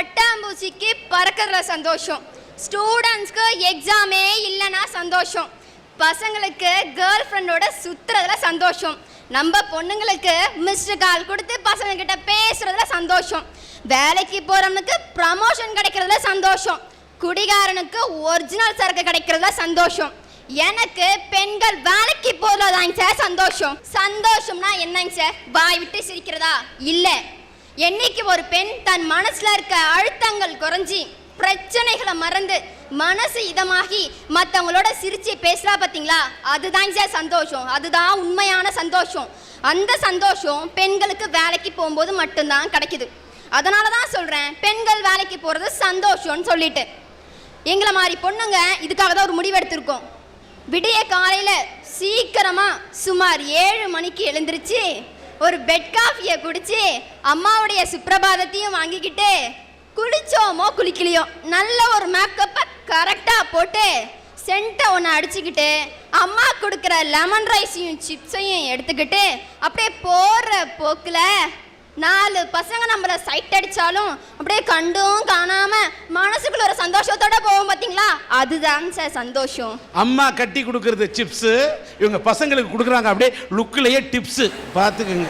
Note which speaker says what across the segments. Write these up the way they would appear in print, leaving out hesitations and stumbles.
Speaker 1: பட்டாம்பூச்சிக்கு பறக்கிறதுல சந்தோஷம், ஸ்டூடெண்ட்ஸ்க்கு எக்ஸாமே இல்லைன்னா சந்தோஷம், பசங்களுக்கு கேர்ள் ஃப்ரெண்டோட சுற்றுறதுல சந்தோஷம், நம்ம பொண்ணுங்களுக்கு மிஸ்டு கால் கொடுத்து பசங்க கிட்ட பேசுறதுல சந்தோஷம், வேலைக்கு போறவனுக்கு ப்ரமோஷன் கிடைக்கிறதுல சந்தோஷம், குடிகாரனுக்கு ஒரிஜினல் சரக்கு கிடைக்கிறதுல சந்தோஷம். எனக்கு பெண்கள் வேலைக்கு போறதாங்க சார் சந்தோஷம். சந்தோஷம்னா என்னங்க சார்? வாய் விட்டு சிரிக்கிறதா? இல்ல. என்னைக்கு ஒரு பெண் தன் மனசுல இருக்க அழுத்தங்கள் குறைஞ்சி பிரச்சனைகளை மறந்து மனசு இதமாகி மற்றவங்களோட சிரிச்சு பேசுறா பார்த்தீங்களா, அதுதான் சார் சந்தோஷம். அதுதான் உண்மையான சந்தோஷம். அந்த சந்தோஷம் பெண்களுக்கு வேலைக்கு போகும்போது மட்டும்தான் கிடைக்குது. அதனால தான் சொல்றேன் பெண்கள் வேலைக்கு போறது சந்தோஷம்னு சொல்லிட்டு. எங்களை மாதிரி பொண்ணுங்க இதுக்காக தான் ஒரு முடிவு எடுத்திருக்கோம். விடிய காலையில சீக்கிரமா சுமார் 7 மணிக்கு எழுந்திருச்சு ஒரு பெட் காஃபியை குடிச்சு அம்மாவுடைய சுப்பிரபாதத்தையும் வாங்கிக்கிட்டு குளிச்சோமோ குளிக்கலையோ நல்ல ஒரு மேக்கப்பை கரெக்டாக போட்டு சென்ட்டை ஒன்று அடிச்சுக்கிட்டு அம்மா கொடுக்குற லெமன் ரைஸையும் சிப்ஸையும் எடுத்துக்கிட்டு அப்படியே போகிற போக்கில் 4 பசங்க நம்மளை சைட் அடித்தாலும் அப்படியே கண்டும் காணாம மனசுக்குள்ள ஒரு சந்தோஷத்தோட போவோம் பார்த்தீங்களா, அதுதான் சார் சந்தோஷம்.
Speaker 2: அம்மா கட்டி கொடுக்கறது சிப்ஸு, இவங்க பசங்களுக்கு கொடுக்குறாங்க அப்படியே லுக்கிலேயே டிப்ஸு. பார்த்துக்குங்க.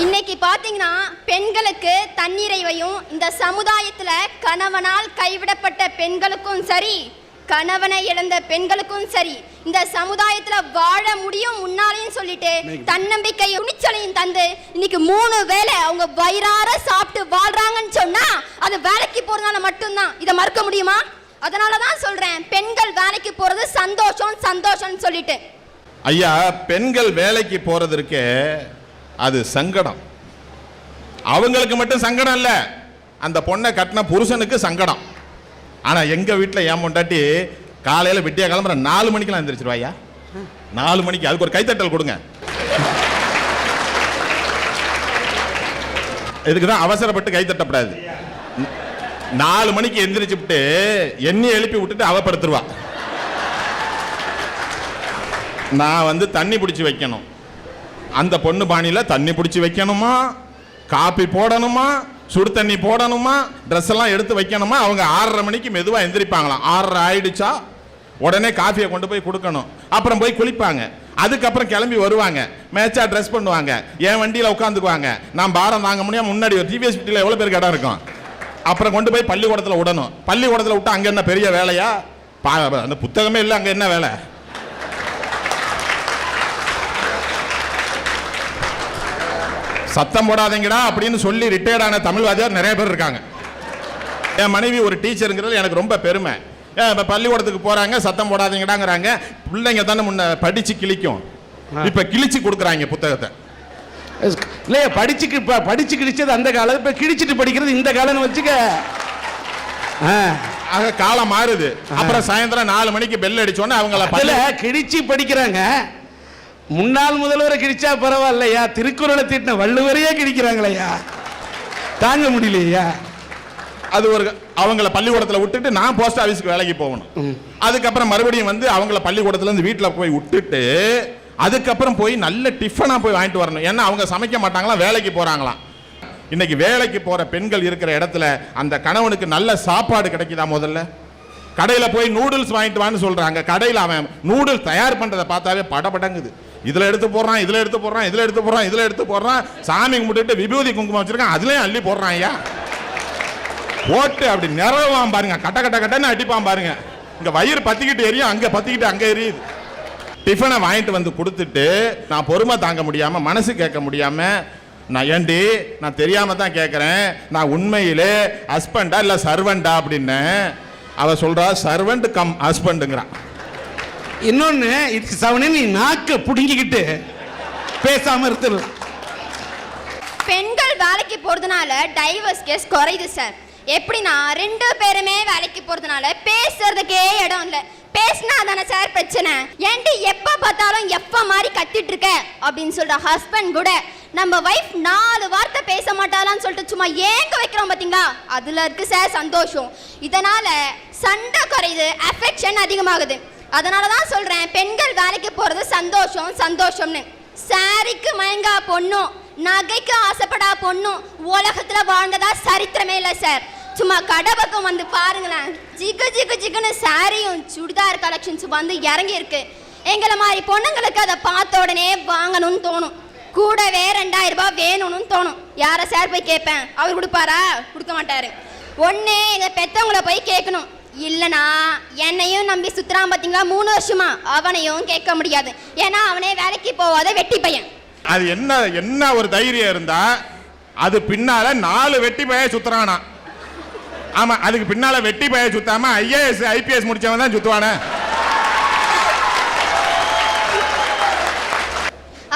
Speaker 1: இன்னைக்கு பார்த்தீங்கன்னா பெண்களுக்கு தன்னிறைவையும் இந்த சமுதாயத்தில் கணவனால் கைவிடப்பட்ட பெண்களுக்கும் சரி கணவனை இழந்த பெண்களுக்கும் சரி இந்த சமுதாயத்தில் வாழ முடியும் முன்னாலேயும் சொல்லிட்டு தன்னம்பிக்கையும் துணிச்சலையும் தந்து இன்னைக்கு 3 வேளை அவங்க வயிறார சாப்பிட்டு வாழ்றாங்கன்னு சொன்னா அது வேலைக்கு போறதுனால மட்டும்தான். இதை மறுக்க முடியுமா? அதனால தான் சொல்றேன் பெண்கள் வேலைக்கு போறது சந்தோஷம் சந்தோஷம்னு சொல்லிட்டு.
Speaker 3: ஐயா, பெண்கள் வேலைக்கு போறதற்கு அது சங்கடம். அவங்களுக்கு மட்டும் சங்கடம் இல்ல, அந்த பொண்ணை கட்டின புருஷனுக்கு சங்கடம். ஆனா எங்க வீட்டில் ஏன் பொண்டாட்டி காலையில விட்டியா கிளம்புற 4 மணிக்கெல்லாம் எந்திரிச்சிருவாயா. 4 மணிக்கு அதுக்கு ஒரு கைத்தட்டல் கொடுங்க. இதுக்குதான் அவசரப்பட்டு கைத்தட்டப்படாது. 4 மணிக்கு எந்திரிச்சுட்டு எண்ணி எழுப்பி விட்டுட்டு அவப்படுத்துருவா. நான் தண்ணி பிடிச்சி வைக்கணும், அந்த பொண்ணு பாணியில் தண்ணி பிடிச்சி வைக்கணுமா, காப்பி போடணுமா, சுடு தண்ணி போடணுமா, ட்ரெஸ் எல்லாம் எடுத்து வைக்கணுமா. அவங்க 6:30 மணிக்கு மெதுவாக எந்திரிப்பாங்களாம். 6:30 ஆயிடுச்சா உடனே காஃபியை கொண்டு போய் கொடுக்கணும். அப்புறம் போய் குளிப்பாங்க. அதுக்கப்புறம் கிளம்பி வருவாங்க, மேட்சா ட்ரெஸ் பண்ணுவாங்க, என் வண்டியில் உட்காந்துக்குவாங்க. நான் பாரம் தாங்க முடியாம முன்னாடி ஒரு டிவிஎஸ் வீட்டில் எவ்வளோ பேருக்கு இடம் இருக்கும். அப்புறம் கொண்டு போய் பள்ளிக்கூடத்தில் விடணும். பள்ளிக்கூடத்தில் விட்டு அங்கே என்ன பெரிய வேலையா? அந்த புத்தகமே இல்லை, அங்கே என்ன வேலை? சத்தம் போடாதீங்கடா அப்படின்னு சொல்லி ரிட்டையர்டான தமிழ்வாதியார் நிறைய பேர் இருக்காங்க. என் மனைவி ஒரு டீச்சருங்கிறது எனக்கு ரொம்ப பெருமை. இப்போ பள்ளிக்கூடத்துக்கு போறாங்க, சத்தம் போடாதீங்கடாங்கிறாங்க. பிள்ளைங்க தானே முன்ன படிச்சு கிழிக்கும், இப்ப கிழிச்சு கொடுக்குறாங்க புத்தகத்தை.
Speaker 2: இல்லையா, படிச்சு கிழிச்சது அந்த காலம், இப்ப கிழிச்சிட்டு படிக்கிறது இந்த காலம்னு வச்சுக்க.
Speaker 3: ஆக காலம் மாறுது. அப்புறம் சாயந்தரம் 4 மணிக்கு பெல் அடிச்சோன்னே அவங்கள
Speaker 2: கிழிச்சு படிக்கிறாங்க. முன்னாள் முதல்வரை கிழிச்சா பரவாயில்லையா, திருக்குறளை தீட்டின வள்ளுவரையே கிழிக்கிறாங்களையா, தாங்க முடியலையா.
Speaker 3: அது ஒரு அவங்கள பள்ளிக்கூடத்தில் விட்டுட்டு நான் போஸ்ட் ஆஃபீஸுக்கு வேலைக்கு போகணும். அதுக்கப்புறம் மறுபடியும் அவங்க பள்ளிக்கூடத்துலேருந்து வீட்டில் போய் விட்டுட்டு அதுக்கப்புறம் போய் நல்ல டிஃபனாக போய் வாங்கிட்டு வரணும். ஏன்னா அவங்க சமைக்க மாட்டாங்களாம், வேலைக்கு போகிறாங்களாம். இன்னைக்கு வேலைக்கு போகிற பெண்கள் இருக்கிற இடத்துல அந்த கணவனுக்கு நல்ல சாப்பாடு கிடைக்குதா? முதல்ல கடையில் போய் நூடுல்ஸ் வாங்கிட்டு வான்னு சொல்கிறாங்க. கடையில் அவன் நூடுல்ஸ் தயார் பண்ணுறதை பார்த்தாவே படபடங்குது. இதில் எடுத்து போடுறான், இதில் எடுத்து போடுறான், இதில் எடுத்து போடுறான், இதில் எடுத்து போடுறான். சாமி கும்பிட்டுட்டு விபூதி குங்குமம் வச்சிருக்கான், அதுலேயும் அள்ளி போடுறான். ஐயா போட்டு அப்படி நிறவான் பாருங்க, கட்ட கட்ட கட்டன்னு அடிப்பான் பாருங்க. இங்கே வயிறு பற்றிக்கிட்டு எரியும், அங்கே பற்றிக்கிட்டு அங்கே எரியுது. டிஃபனை வாங்கிட்டு கொடுத்துட்டு நான் பொறுமை தாங்க முடியாமல், மனசு கேட்க முடியாமல், நான் ஏண்டி நான் தெரியாமல் தான் கேட்குறேன், நான் உண்மையிலே ஹஸ்பண்டா இல்லை சர்வெண்டா அப்படின்னு அவ சொல்றா. சர்வெண்ட் கம் ஹஸ்பண்டுங்கிறான்.
Speaker 2: இன்னொன்னு இதுக்கு சவனே நீ நாக்க புடுங்கிக்கிட்டு பேசாம இருந்துரு.
Speaker 1: பெண்கள் வேலைக்கு போறதுனால டைவர்ஸ் கேஸ் குறையுது சார். எப்படின்னா 2 பேருமே வேலைக்கு போறதுனால பேசுறதுக்கே இடம் இல்லை. பேசினா தானே சார் பிரச்சனை. ஏன்ட்டு எப்ப பார்த்தாலும் எப்ப மாதிரி கத்திட்டு இருக்க அப்படின்னு சொல்ற ஹஸ்பண்ட் கூட நம்ம வைஃப் 4 வார்த்தை பேச மாட்டாளான்னு சொல்லிட்டு சும்மா ஏங்க வைக்கிறோம் பார்த்தீங்களா, அதுல இருக்கு சார் சந்தோஷம். இதனால சண்டை குறையுது, அஃபெக்ஷன் அதிகமாகுது. அதனால தான் சொல்றேன் பெண்கள் வேலைக்கு போறது சந்தோஷம் சந்தோஷம்னு. சாரிக்கு மயங்கா பொண்ணும் நகைக்கு ஆசைப்படா பொண்ணும் உலகத்துல வாழ்ந்ததா சரித்திரமே இல்லை சார். சும்மா கடை பக்கம் வந்து பாருங்களேன், ஜிகு ஜிகு ஜிகுன்னு சாரியும் சுடிதார் கலெக்ஷன்ஸ் வந்து இறங்கி இருக்கு. எங்களை மாதிரி பொண்ணுங்களுக்கு அதை பார்த்த உடனே வாங்கணும்னு தோணும், கூடவே 2000 ரூபாய் வேணும்னு தோணும். யாரை சார் போய் கேட்பேன், அவர் கொடுப்பாரா? கொடுக்க மாட்டாரு. ஒன்று எங்கள் பெற்றவங்கள போய் கேட்கணும், இல்லைனா என்னையும் நம்பி சுத்துறான் பார்த்தீங்களா 3 வருஷமா, அவனையும் கேட்க முடியாது. ஏன்னா அவனே வேலைக்கு போவாத வெட்டி பையன்.
Speaker 3: அது என்ன ஒரு தைரியம் இருந்தா அது பின்னால 4 வெட்டி பைய சுத்துறானா? ஆமா, அதுக்கு பின்னால வெட்டி பைய சுத்தாம IAS IPS முடிச்சவன் தான் சுத்துவானே.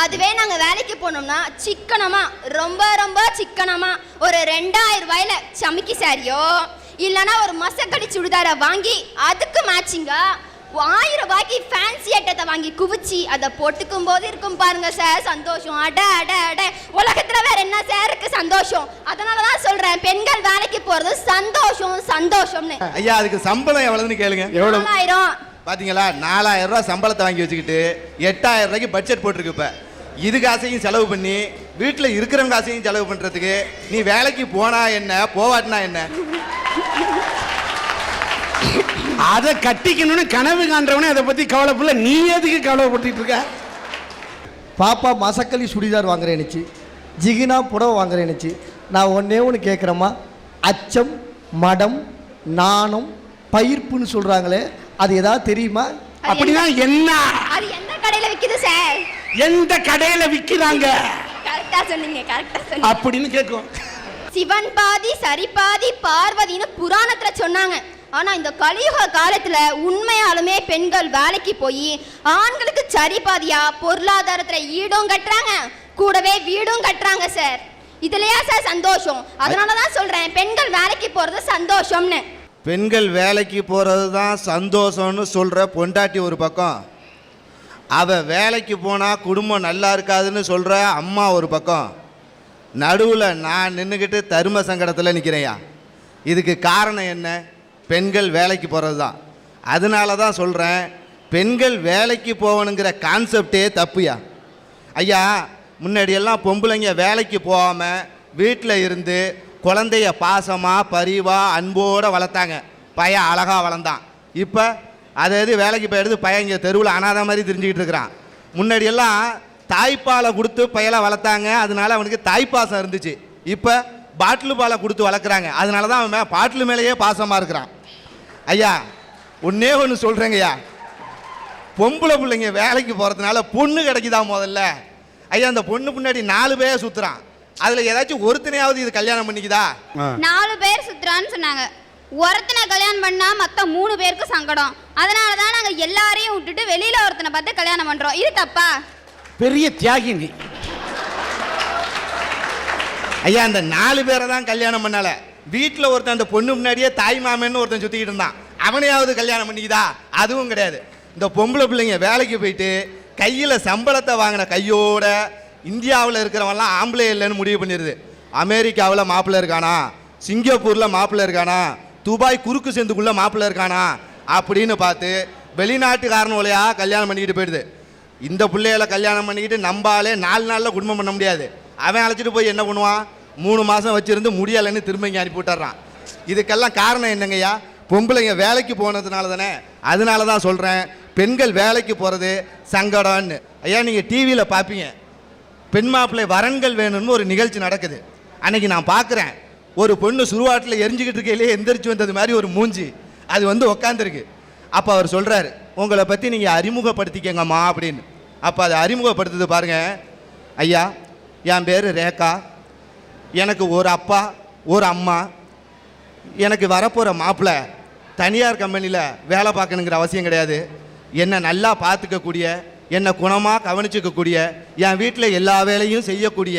Speaker 1: அதுவே நாங்கள் வேலைக்கு போனோம்னா சிக்கனமா, ரொம்ப ரொம்ப சிக்கனமா ஒரு 2000 ரூபாயில சமைக்கி சாரியோ இல்லைன்னா ஒரு மசக்கடி சுடிதாரை வாங்கி அதுக்கு மேட்சிங்கா 1000 ரூபாய்க்கு ஃபேன்சி ஐட்டத்தை வாங்கி குவிச்சு அதை போட்டுக்கும் போது இருக்கும் பாருங்க சார் சந்தோஷம். அட அட அட, உலகத்துல வேற என்ன சார் இருக்கு சந்தோஷம்? அதனாலதான் சொல்றேன், பெண்கள் வேலைக்கு போறது சந்தோஷம் சந்தோஷம்னு.
Speaker 4: ஐயா, அதுக்கு சம்பளம் எவ்வளவுன்னு கேளுங்க.
Speaker 1: 4000.
Speaker 4: பாத்தீங்களா, 4000 ரூபாய் சம்பளத்தை வாங்கி வச்சுக்கிட்டு 8000 ரூபாய்க்கு பட்ஜெட் போட்டிருக்கு. இப்ப இது காசையும் செலவு பண்ணி வீட்டுல இருக்கிறவங்க காசையும் செலவு பண்றதுக்கு நீ வேலைக்கு போனா என்ன, போவாட்டினா என்ன?
Speaker 2: அதை கட்டிக்கணும்னு கனவு காண்றவனே அதை பத்தி கவலைப்படல, நீ எதுக்கு கவலைப்பட்டு இருக்க?
Speaker 5: பாப்பா மசக்களி சுடிதார் வாங்குறேன்னுச்சு, ஜிகினா புடவை வாங்குறேன்னுச்சு. நான் ஒன்று கேட்குறேம்மா, அச்சம், மடம், நாணம், பயிர்ப்புன்னு சொல்கிறாங்களே, அது ஏதாவது தெரியுமா?
Speaker 2: அப்படின்னா என்ன?
Speaker 1: அது எந்த கடையில விக்குது சார்?
Speaker 2: எந்த கடையில விக்கிறாங்க?
Speaker 1: கரெக்டா சொன்னீங்க, கரெக்டா சொன்னீங்க
Speaker 2: அப்படின்னு கேட்கும்.
Speaker 1: சிவன் பாதி சரிபாதி பார்வதின்னு புராணத்துல சொன்னாங்க. ஆனா இந்த கலியுக காலத்துல உண்மையாலுமே பெண்கள் வேலைக்கு போய் ஆண்களுக்கு சரிபாதியா பொருளாதாரத்துல ஈடும் கட்டுறாங்க, கூடவே வீடும் கட்டுறாங்க சார். இதுலயா சார் சந்தோஷம்? அதனாலதான் சொல்றேன், பெண்கள் வேலைக்கு போறது சந்தோஷம்னு.
Speaker 4: பெண்கள் வேலைக்கு போறது தான் சந்தோஷம்னு சொல்ற பொண்டாட்டி ஒரு பக்கம், அவ வேலைக்கு போனா குடும்பம் நல்லா இருக்காதுன்னு சொல்ற அம்மா ஒரு பக்கம், நடுவில் நான் நின்றுக்கிட்டு தர்ம சங்கடத்தில் நிற்கிறேயா. இதுக்கு காரணம் என்ன? பெண்கள் வேலைக்கு போகிறது தான். அதனால தான் சொல்கிறேன், பெண்கள் வேலைக்கு போகணுங்கிற கான்செப்டே தப்புயா. ஐயா, முன்னாடியெல்லாம் பொம்பளைங்க வேலைக்கு போகாமல் வீட்டில் இருந்து குழந்தைய பாசமாக பரிவாக அன்போடு வளர்த்தாங்க, பையன் அழகாக வளர்ந்தான். இப்போ அதை வேலைக்கு போயிடுது, பையன் இங்கே தெருவில் அனாதை மாதிரி தெரிஞ்சுக்கிட்டு இருக்கிறான். முன்னாடியெல்லாம் தாய்ப்பாலை கொடுத்து பையலை வளர்த்தாங்க, அதனால அவனுக்கு தாய்ப்பாசம் இருந்துச்சு. இப்போ பாட்டில் பாலை கொடுத்து வளர்க்குறாங்க, அதனால தான் அவன் பாட்டில் மேலேயே பாசமாக இருக்கிறான். ஐயா, ஒன்றே ஒன்று சொல்கிறேங்கய்யா, பொம்பளை பிள்ளைங்க வேலைக்கு போகிறதுனால பொண்ணு கிடைக்குதா முதல்ல? ஐயா, அந்த பொண்ணு முன்னாடி 4 பேர் சுற்றுறான், அதில் ஏதாச்சும் ஒருத்தனையாவது இது கல்யாணம் பண்ணிக்குதா?
Speaker 6: 4 பேர் சுற்றுறான்னு சொன்னாங்க. ஒருத்தனை கல்யாணம் பண்ணால் மற்ற 3 பேருக்கு சங்கடம். அதனால தான் நாங்கள் எல்லாரையும் விட்டுட்டு வெளியில் ஒருத்தனை பார்த்து கல்யாணம் பண்ணுறோம். இது தப்பா?
Speaker 2: பெரிய தியாகி நீ.
Speaker 4: ஐயா, அந்த 4 பேரை தான் கல்யாணம் பண்ணல, வீட்டில் ஒருத்தன் அந்த பொண்ணு முன்னாடியே தாய் மாமன்னு ஒருத்தன் சுற்றிக்கிட்டு இருந்தான், அவனையாவது கல்யாணம் பண்ணிக்குதா? அதுவும் கிடையாது. இந்த பொம்பளை பிள்ளைங்க வேலைக்கு போயிட்டு கையில் சம்பளத்தை வாங்கின கையோட இந்தியாவில் இருக்கிறவன்லாம் ஆம்பளை இல்லைன்னு முடிவு பண்ணிடுது. அமெரிக்காவில் மாப்பிள்ளை இருக்கானா, சிங்கப்பூரில் மாப்பிள்ளை இருக்கானா, துபாய் குறுக்கு செந்துக்குள்ளே மாப்பிள்ளை இருக்கானா அப்படின்னு பார்த்து வெளிநாட்டுக்காரனோலையா கல்யாணம் பண்ணிக்கிட்டு போயிடுது. இந்த பிள்ளைகளை கல்யாணம் பண்ணிக்கிட்டு நம்பாலே 4 நாளில் குடும்பம் பண்ண முடியாது. அவன் அழைச்சிட்டு போய் என்ன பண்ணுவான், 3 மாதம் வச்சுருந்து முடியலைன்னு திரும்ப இங்கே அனுப்பி விட்டுறான். இதுக்கெல்லாம் காரணம் என்னங்கய்யா? பொம்பளைங்க வேலைக்கு போனதுனால தானே. அதனால தான் சொல்கிறேன், பெண்கள் வேலைக்கு போகிறது சங்கடம்னு. ஐயா, நீங்கள் டிவியில் பார்ப்பீங்க, பெண் மாப்பிள்ளை வரன்கள் வேணும்னு ஒரு நிகழ்ச்சி நடக்குது. அன்னைக்கு நான் பார்க்குறேன், ஒரு பொண்ணு சுருவாட்டில் எரிஞ்சிக்கிட்டு இருக்கையிலே எந்திரிச்சு வந்தது மாதிரி ஒரு மூஞ்சி அது உக்காந்துருக்கு. அப்போ அவர் சொல்கிறாரு, உங்களை பற்றி நீங்கள் அறிமுகப்படுத்திக்கங்கம்மா அப்படின்னு. அப்போ அதை அறிமுகப்படுத்துது பாருங்க. ஐயா, என் பேர் ரேகா, எனக்கு ஒரு அப்பா ஒரு அம்மா, எனக்கு வரப்போகிற மாப்பிள்ளை தனியார் கம்பெனியில் வேலை பார்க்கணுங்கிற அவசியம் கிடையாது, என்னை நல்லா பார்த்துக்கக்கூடிய, என்னை குணமாக கவனிச்சிக்கக்கூடிய, என் வீட்டில் எல்லா வேலையும் செய்யக்கூடிய,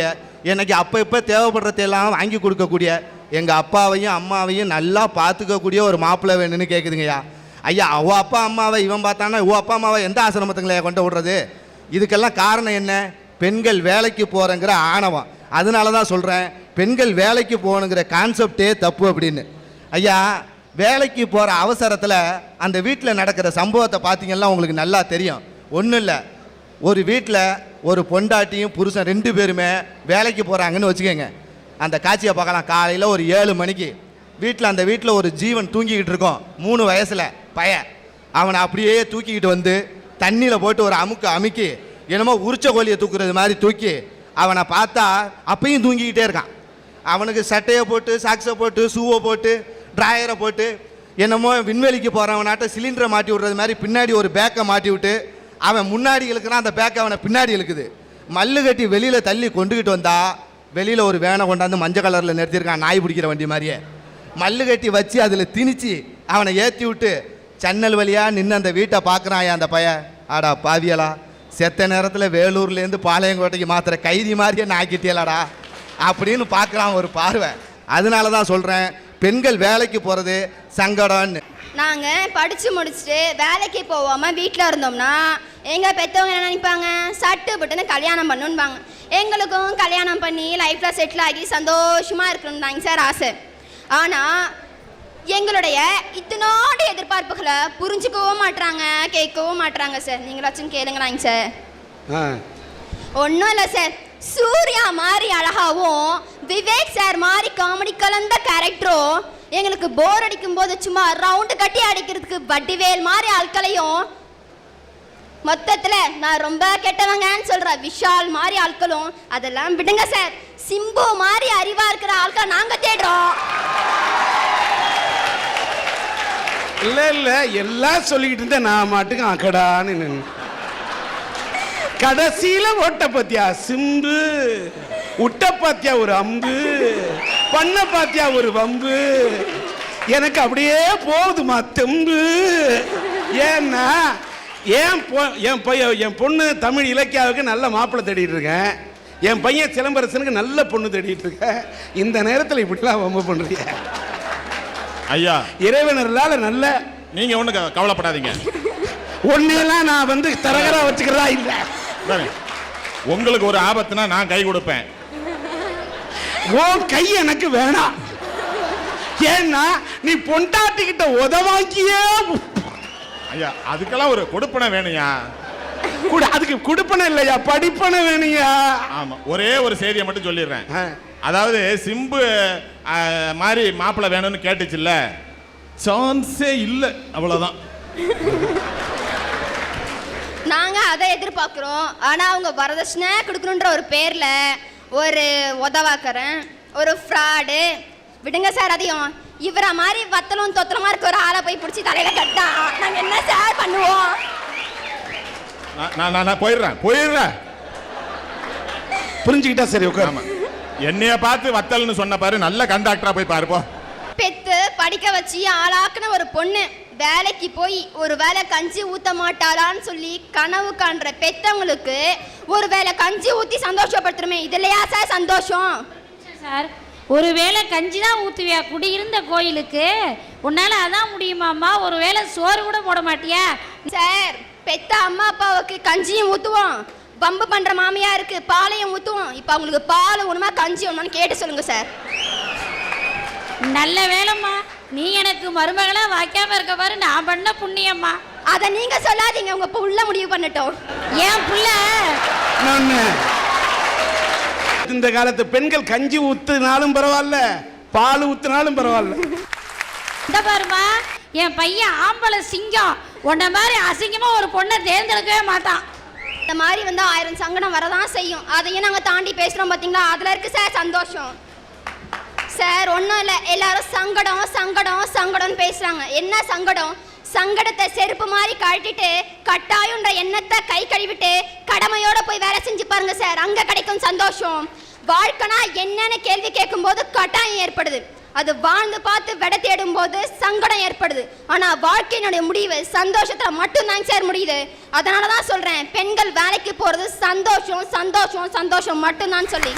Speaker 4: எனக்கு அப்போ இப்போ தேவைப்படுறதெல்லாம் வாங்கி கொடுக்கக்கூடிய, எங்கள் அப்பாவையும் அம்மாவையும் நல்லா பார்த்துக்கக்கூடிய ஒரு மாப்பிள்ளை வேணும்னு கேட்குதுங்கய்யா. ஐயா, அவ அப்பா அம்மாவை இவன் பார்த்தானா ஓ அப்பா அம்மாவை எந்த ஆசிரமத்துங்களே கொண்டு விடுறது? இதுக்கெல்லாம் காரணம் என்ன? பெண்கள் வேலைக்கு போகிறங்கிற ஆணவம். அதனால தான் சொல்கிறேன், பெண்கள் வேலைக்கு போகணுங்கிற கான்செப்டே தப்பு அப்படின்னு. ஐயா, வேலைக்கு போகிற அவசரத்தில் அந்த வீட்டில் நடக்கிற சம்பவத்தை பார்த்தீங்கன்னா உங்களுக்கு நல்லா தெரியும். ஒன்றும் இல்லை, ஒரு வீட்டில் ஒரு பொண்டாட்டியும் புருஷன் 2 பேருமே வேலைக்கு போகிறாங்கன்னு வச்சுக்கோங்க. அந்த காட்சியை பார்க்கலாம். காலையில் ஒரு 7 மணிக்கு அந்த வீட்டில் ஒரு ஜீவன் தூங்கிக்கிட்டு இருக்கோம். 3 வயசில் பையன். அவனை அப்படியே தூக்கிக்கிட்டு வந்து தண்ணியில் போட்டு ஒரு அமுக்கி என்னமோ உரிச்ச கோழியை தூக்குறது மாதிரி தூக்கி அவனை பார்த்தா அப்பையும் தூங்கிக்கிட்டே இருக்கான். அவனுக்கு சட்டையை போட்டு, சாக்ஸை போட்டு, ஷூவை போட்டு, ட்ராயரை போட்டு, என்னமோ விண்வெளிக்கு போகிறவனாட்ட சிலிண்டரை மாட்டி விடுறது மாதிரி பின்னாடி ஒரு பேக்கை மாட்டி விட்டு அவன் முன்னாடி இழுக்கிறான். அந்த பேக்கை அவனை பின்னாடி இழுக்குது. மல்லு கட்டி வெளியில் தள்ளி கொண்டுக்கிட்டு வந்தா வெளியில் ஒரு வேனை கொண்டாந்து மஞ்சள் கலரில் நிறுத்தியிருக்கான், நாய் பிடிக்கிற வண்டி மாதிரியே. மல்லு கட்டி வச்சு அதில் திணிச்சு அவனை ஏற்றி விட்டு ஜன்னல் வழியாக நின்று அந்த வீட்டை பார்க்குறான். அந்த பையன், ஆடா பாவியலா, செத்த நேரத்தில் வேலூர்லேருந்து பாளையங்கோட்டைக்கு மாத்திர கைதி மாதிரியே நாக்கிட்டியலாடா அப்படின்னு பார்க்குறான் ஒரு பார்வை. அதனால தான் சொல்கிறேன், பெண்கள் வேலைக்கு போகிறது சங்கடம்னு.
Speaker 1: நாங்கள் படித்து முடிச்சுட்டு வேலைக்கு போகாமல் வீட்டில் இருந்தோம்னா எங்கள் பெற்றவங்க என்ன நினைப்பாங்க, சட்டு பட்டுன்னு கல்யாணம் பண்ணுன்பாங்க. எங்களுக்கும் கல்யாணம் பண்ணி லைஃப்பில் செட்டில் ஆகி சந்தோஷமாக இருக்கணும் தாங்க சார் ஆசை. ஆனால் எங்களுடைய இத்தனோட எதிர்பார்ப்புகளை புரிஞ்சுக்கவும் மாட்டுறாங்க, கேட்கவும் மாட்டுறாங்க சார். நீங்களாச்சும் கேளுங்களாங்க சார். ஒன்றும் இல்லை சார், சூர்யா மாதிரி அழகாவும் விவேக் சார் மாதிரி காமெடி கலந்த கேரக்டரும் எங்களுக்கு போர் அடிக்கும் போது சும்மா ரவுண்டு கட்டி அடிக்கிறதுக்கு வட்டிவேல் மாதிரி ஆட்களையும், மொத்தத்தில் நான் ரொம்ப கெட்டவங்கன்னு சொல்கிற விஷால் மாதிரி ஆட்களும் அதெல்லாம் விடுங்க சார். சிம்பு மாதிரி அறிவாக இருக்கிற ஆட்களை நாங்கள் தேடுறோம்.
Speaker 2: இல்ல எல்லாம் சொல்லிக்கிட்டு இருந்தேன், நான் மாட்டுக்கு அக்கடான்னு நின்று கடைசியில ஓட்ட பாத்தியா சிம்பு, உட்ட பாத்தியா ஒரு அம்பு, பண்ண பாத்தியா ஒரு வம்பு, எனக்கு அப்படியே போகுதுமா தெம்பு. ஏன்னா என் பொண்ணு தமிழ் இலக்கியாவுக்கு நல்ல மாப்பிள்ளை தேடிட்டு இருக்கேன், என் பையன் சிலம்பரசனுக்கு நல்ல பொண்ணு தேடிட்டு இருக்கேன். இந்த நேரத்தில் இப்படிலாம் வம்பு பண்றீங்க
Speaker 3: ஐயா.
Speaker 2: இறைவனர்களால நல்ல,
Speaker 3: நீங்க ஒண்ணு கவலைப்படாதீங்க.
Speaker 2: ஒன்னெல்லாம் நான் வந்து தரகரா வச்சுக்கிறதா இல்ல.
Speaker 3: உங்களுக்கு ஒரு ஆபத்துனா நான் கை கொடுப்பேன்.
Speaker 2: ஓ கை எனக்கு வேணாம். ஏன்னா நீ பொண்டாட்டிக்கிட்ட உதவாக்கியே.
Speaker 3: ஐயா அதுக்கெல்லாம் ஒரு கொடுப்பனை வேணுயா.
Speaker 2: அதுக்கு கொடுப்பனை இல்லையா, படிப்பனை வேணுயா.
Speaker 3: ஆமா, ஒரே ஒரு செய்தியை மட்டும் சொல்லிடுறேன். அதாவது சிம்பு மாதிரி மாப்பிள்ளை வேணும்னு கேட்டுச்சுல்ல, சான்ஸே இல்லை, அவ்வளவுதான்.
Speaker 1: நாங்க அதை எதிர்பார்க்கிறோம். ஆனா அவங்க வரதட்சணை கொடுக்கணுன்ற ஒரு பேர்ல ஒரு உதவாக்கறேன், ஒரு ஃப்ராடு, விடுங்க சார். அதையும் இவரை மாதிரி வத்தலும் தொத்தலமா இருக்க ஒரு ஆளை போய் பிடிச்சி தலையில கட்டா நாங்க என்ன சார் பண்ணுவோம்?
Speaker 3: நான் போயிடுறேன்.
Speaker 2: புரிஞ்சுக்கிட்டா சரி. உட்கார்.
Speaker 3: என்னைய பார்த்து வத்தல்னு சொன்ன பாரு, நல்ல கண்டாக்டரா போய் பாருப்போ.
Speaker 1: பெத்து படிக்க வச்சு ஆளாக்குன ஒரு பொண்ணு வேலைக்கு போய் ஒரு வேளை கஞ்சி ஊத்த மாட்டாளான்னு சொல்லி கனவு காண்ற பெத்தவங்களுக்கு ஒரு வேளை கஞ்சி ஊத்தி சந்தோஷப்படுத்துறமே, இது இல்லையா சார் சந்தோஷம்?
Speaker 7: சார் ஒரு வேளை கஞ்சி தான் ஊற்றுவியா குடியிருந்த கோயிலுக்கு? உன்னால அதான் முடியுமாம்மா? ஒரு வேளை சோறு கூட போட மாட்டியா?
Speaker 1: சார் பெத்த அம்மா அப்பாவுக்கு கஞ்சியும் ஊற்றுவோம், பம்பு பண்ணுற மாமியாருக்கு பாலையும் ஊற்றுவோம். இப்போ அவங்களுக்கு பால் ஒன்றுமா கஞ்சி ஒன்றுமான்னு கேட்டு சொல்லுங்க சார்.
Speaker 7: நல்ல வேலைம்மா, நீ எனக்கு மருமகளா வாய்க்காம இருக்க பாரு, நான் பண்ண புண்ணியம்மா.
Speaker 1: அதை நீங்க சொல்லாதீங்க, உங்க புள்ள முடிவு பண்ணட்டும்.
Speaker 7: ஏன் புள்ள?
Speaker 2: இந்த காலத்து பெண்கள் கஞ்சி ஊத்துனாலும் பரவாயில்ல, பால் ஊத்துனாலும் பரவாயில்ல.
Speaker 7: இந்த பாருமா, என் பையன் ஆம்பளை சிங்கம், உன்ன மாதிரி அசிங்கமா ஒரு பொண்ணை தேர்ந்தெடுக்கவே மாட்டான்.
Speaker 1: இந்த மாதிரி வந்து 1000 சங்கடம் வரதான் செய்யும். அதையும் நாங்கள் தாண்டி பேசுகிறோம் பார்த்தீங்களா, அதில் இருக்கு சார் சந்தோஷம். சார் ஒன்றும் இல்லை, எல்லாரும் சங்கடம் சங்கடம் சங்கடம்னு பேசுகிறாங்க. என்ன சங்கடம்? சங்கடத்தை செருப்பு மாதிரி கழட்டிட்டு கட்டாயன்ற எண்ணத்தை கை கழுவிட்டு கடமையோட போய் வேலை செஞ்சு பாருங்க சார், அங்கே கிடைக்கும் சந்தோஷம். வாழ்க்கைனா என்னன்னு கேள்வி கேட்கும் போது கட்டாயம் ஏற்படுது, அது வாழ்ந்து பார்த்து விட தேடும் போது சங்கடம் ஏற்படுது. ஆனா வாழ்க்கையினுடைய முடிவு சந்தோஷத்துல மட்டும்தான் சார் முடியுது. அதனாலதான் சொல்றேன், பெண்கள் வேலைக்கு போறது சந்தோஷம் சந்தோஷம் சந்தோஷம் மட்டும்தான் சொல்லி